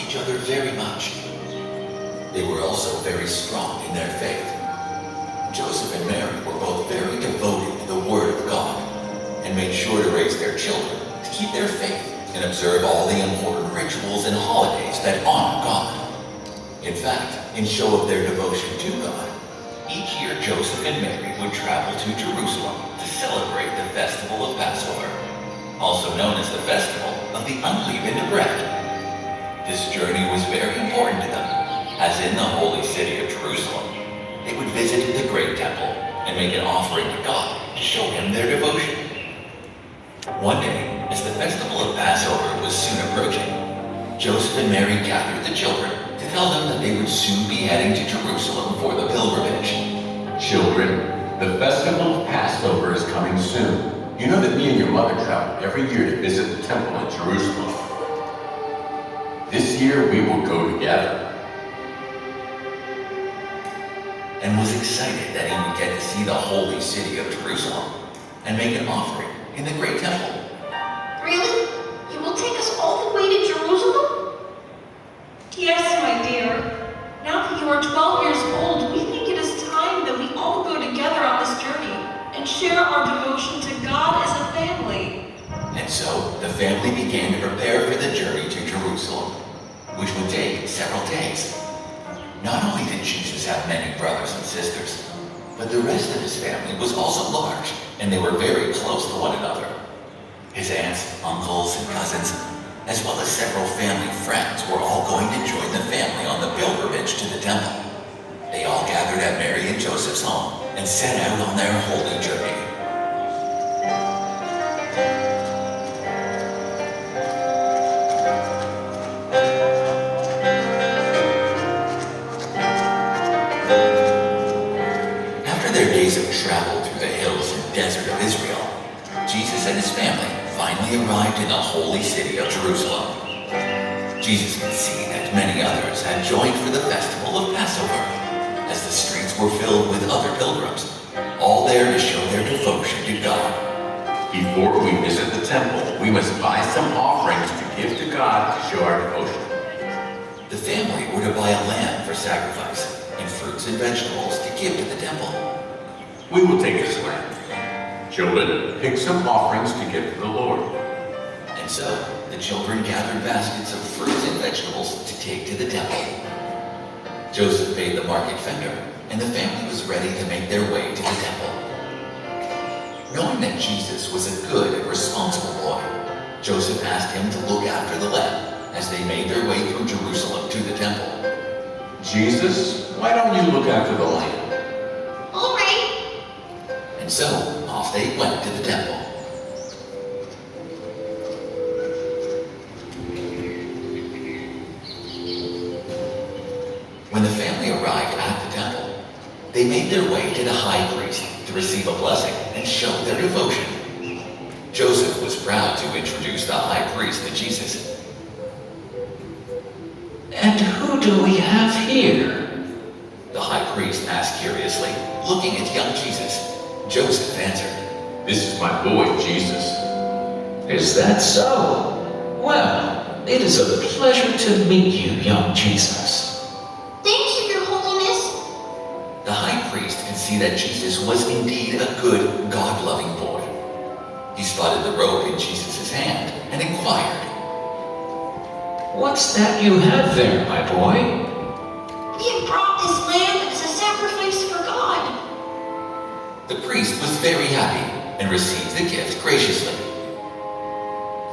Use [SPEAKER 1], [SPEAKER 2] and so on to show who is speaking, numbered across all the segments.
[SPEAKER 1] each other very much. They were also very strong in their faith. Joseph and Mary were both very devoted to the Word of God and made sure to raise their children to keep their faith and observe all the important rituals and holidays that honor God. In fact, in show of their devotion to God, each year Joseph and Mary would travel to Jerusalem to celebrate the festival of Passover, also known as the Festival of the Unleavened Bread. This journey was very important to them, as in the holy city of Jerusalem, they would visit the great temple and make an offering to God to show him their devotion. One day, as the festival of Passover was soon approaching, Joseph and Mary gathered the children to tell them that they would soon be heading to Jerusalem for the pilgrimage.
[SPEAKER 2] Children, the festival of Passover is coming soon. You know that me and your mother travel every year to visit the temple in Jerusalem. This year we will go together.
[SPEAKER 1] And was excited that he would get to see the holy city of Jerusalem and make an offering in the great temple.
[SPEAKER 3] Really? You will take us all the way to Jerusalem?
[SPEAKER 4] Yes, my dear. Now that you are 12 years old, we think it is time that we all go together on this journey and share our devotion to God as a family.
[SPEAKER 1] And so the family began to prepare for the journey to Jerusalem, which would take several days. Not only did Jesus have many brothers and sisters, but the rest of his family was also large, and they were very close to one another. His aunts, uncles, and cousins, as well as several family friends, were all going to join the family on the pilgrimage to the temple. They all gathered at Mary and Joseph's home and set out on their holy journey. After their days of travel through the hills and desert of Israel, Jesus and his family finally arrived in the holy city of Jerusalem. Jesus could see that many others had joined for the festival of Passover, as the streets were filled with other pilgrims, all there to show their devotion to God.
[SPEAKER 2] Before we visit the temple, we must buy some offerings to give to God to show our devotion.
[SPEAKER 1] The family were to buy a lamb for sacrifice and fruits and vegetables to give to the temple.
[SPEAKER 2] We will take this lamb. Children, pick some offerings to give to the Lord.
[SPEAKER 1] And so the children gathered baskets of fruits and vegetables to take to the temple. Joseph paid the market vendor, and the family was ready to make their way to the temple. Knowing that Jesus was a good and responsible boy, Joseph asked him to look after the lamb as they made their way through Jerusalem to the temple.
[SPEAKER 2] Jesus, why don't you look after the lamb?
[SPEAKER 3] All right.
[SPEAKER 1] And so off they went to the temple. When the family arrived at the temple, they made their way to the high priest to receive a blessing and show their devotion. Joseph was proud to introduce the high priest to Jesus.
[SPEAKER 5] And who do we have here?
[SPEAKER 1] The high priest asked curiously, looking at young Jesus. Joseph answered,
[SPEAKER 2] This is my boy, Jesus.
[SPEAKER 5] Is that so? Well, it is a pleasure to meet you, young Jesus.
[SPEAKER 3] Thank you, Your Holiness.
[SPEAKER 1] The high priest could see that Jesus was indeed a good, God-loving boy. He spotted the robe in Jesus' hand and inquired,
[SPEAKER 5] What's that you have there, my boy?
[SPEAKER 3] We have brought this lamb as a sacrifice for God.
[SPEAKER 1] The priest was very happy and received the gift graciously.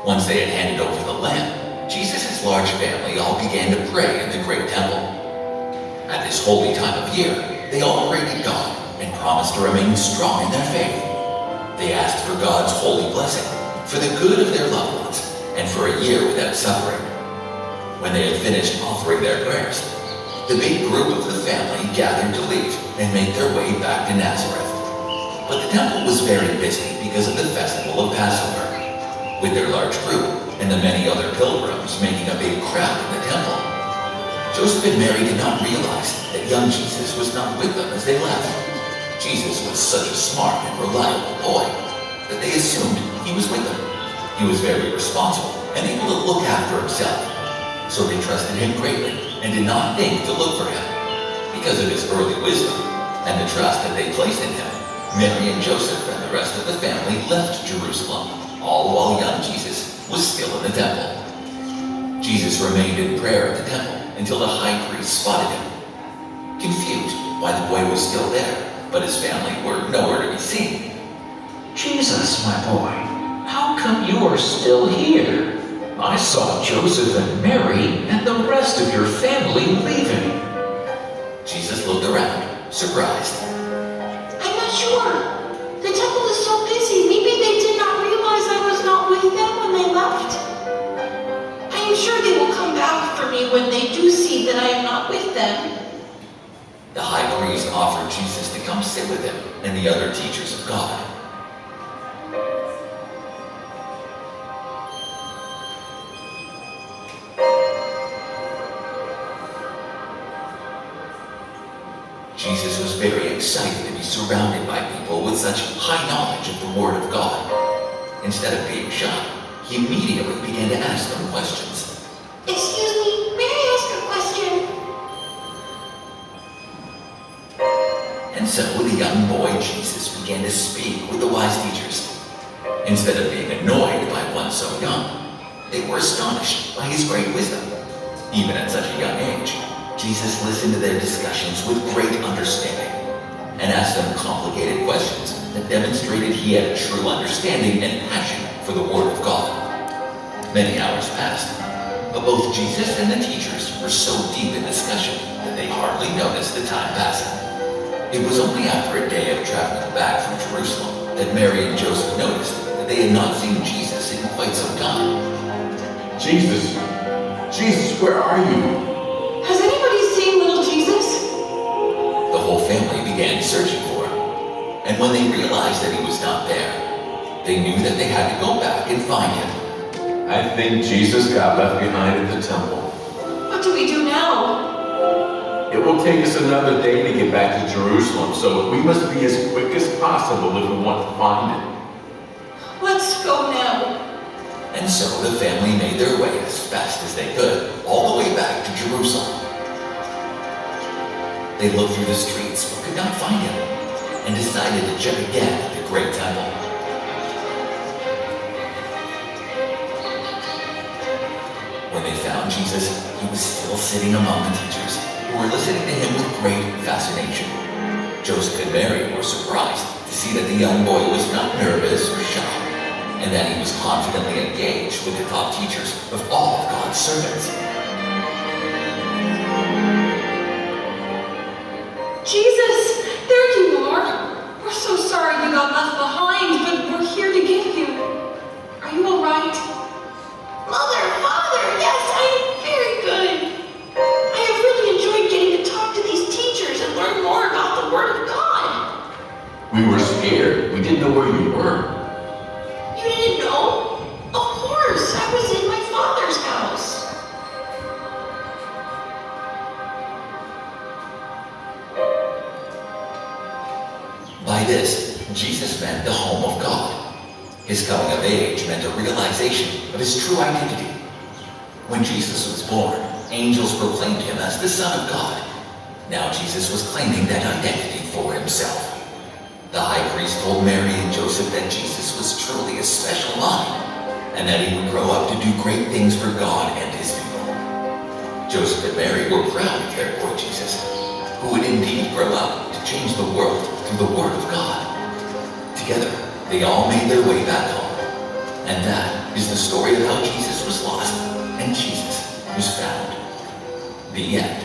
[SPEAKER 1] Once they had handed over the lamb, Jesus' large family all began to pray in the great temple. At this holy time of year, they all prayed to God and promised to remain strong in their faith. They asked for God's holy blessing, for the good of their loved ones, and for a year without suffering. When they had finished offering their prayers, the big group of the family gathered to leave and made their way back to Nazareth. But the temple was very busy because of the festival of Passover, with their large group and the many other pilgrims making a big crowd in the temple. Joseph and Mary did not realize that young Jesus was not with them as they left. Jesus was such a smart and reliable boy that they assumed he was with them. He was very responsible and able to look after himself. So they trusted him greatly and did not think to look for him. Because of his early wisdom and the trust that they placed in him, Mary and Joseph and the rest of the family left Jerusalem, all while young Jesus was still in the temple. Jesus remained in prayer at the temple until the high priest spotted him. Confused why the boy was still there, but his family were nowhere to be seen.
[SPEAKER 5] Jesus, my boy, how come you are still here? I saw Joseph and Mary and the rest of your family leaving.
[SPEAKER 1] Jesus looked around, surprised.
[SPEAKER 3] I'm not sure. The temple is so busy. Maybe they did not realize I was not with them when they left. I am sure they will come back for me when they do see that I am not with them.
[SPEAKER 1] The high priest offered Jesus to come sit with him and the other teachers of God. Jesus was very excited to be surrounded by people with such high knowledge of the Word of God. Instead of being shy, he immediately began to ask them questions.
[SPEAKER 3] Excuse me, may I ask a question?
[SPEAKER 1] And so the young boy Jesus began to speak with the wise teachers. Instead of being annoyed by one so young, they were astonished by his great wisdom. Even at such a young age, Jesus listened to their discussions with great understanding and asked them complicated questions that demonstrated he had a true understanding and passion for the Word of God. Many hours passed, but both Jesus and the teachers were so deep in discussion that they hardly noticed the time passing. It was only after a day of traveling back from Jerusalem that Mary and Joseph noticed that they had not seen Jesus in quite some time.
[SPEAKER 2] Jesus, where are you?
[SPEAKER 3] Has anybody seen little Jesus?
[SPEAKER 1] The whole family began searching for him, and when they realized that he was not there, they knew that they had to go back and find him.
[SPEAKER 2] I think Jesus got left behind at the temple.
[SPEAKER 4] What do we do now?
[SPEAKER 2] It will take us another day to get back to Jerusalem, so we must be as quick as possible if we want to find him.
[SPEAKER 4] Let's go now.
[SPEAKER 1] And so the family made their way as fast as they could, all the way back to Jerusalem. They looked through the streets but could not find him, and decided to check again at the great temple. When they found Jesus, he was still sitting among the teachers, who were listening to him with great fascination. Joseph and Mary were surprised to see that the young boy was not nervous or shy, and that he was confidently engaged with the top teachers of all of God's servants.
[SPEAKER 4] Jesus, there you are. We're so sorry you got left behind, but we're here to get you. Are you all right?
[SPEAKER 3] Mother, Father, yes, I am very good. I have really enjoyed getting to talk to these teachers and learn more about the Word of God.
[SPEAKER 2] We were scared. We didn't know where you were.
[SPEAKER 3] You didn't know? Of course, I was in my father's house.
[SPEAKER 1] By this, Jesus meant the home of God. His coming of age meant a realization of his true identity. When Jesus was born, angels proclaimed him as the Son of God. Now Jesus was claiming that identity for himself. The high priest told Mary and Joseph that Jesus was truly a special line, and that he would grow up to do great things for God and his people. Joseph and Mary were proud of their boy Jesus, who would indeed grow up to change the world through the Word of God. Together, they all made their way back home. And that is the story of how Jesus was lost and Jesus was found. The end.